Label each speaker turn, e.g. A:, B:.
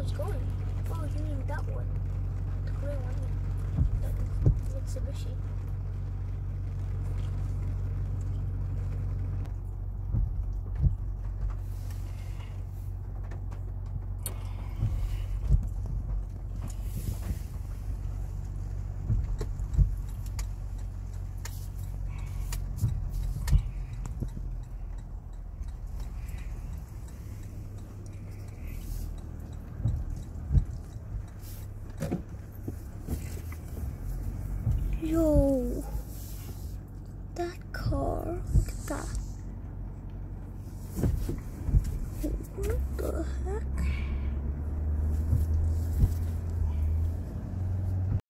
A: it's going. Oh, you mean that one? The gray one? That Mitsubishi. Yo, that car, look at that. What the heck?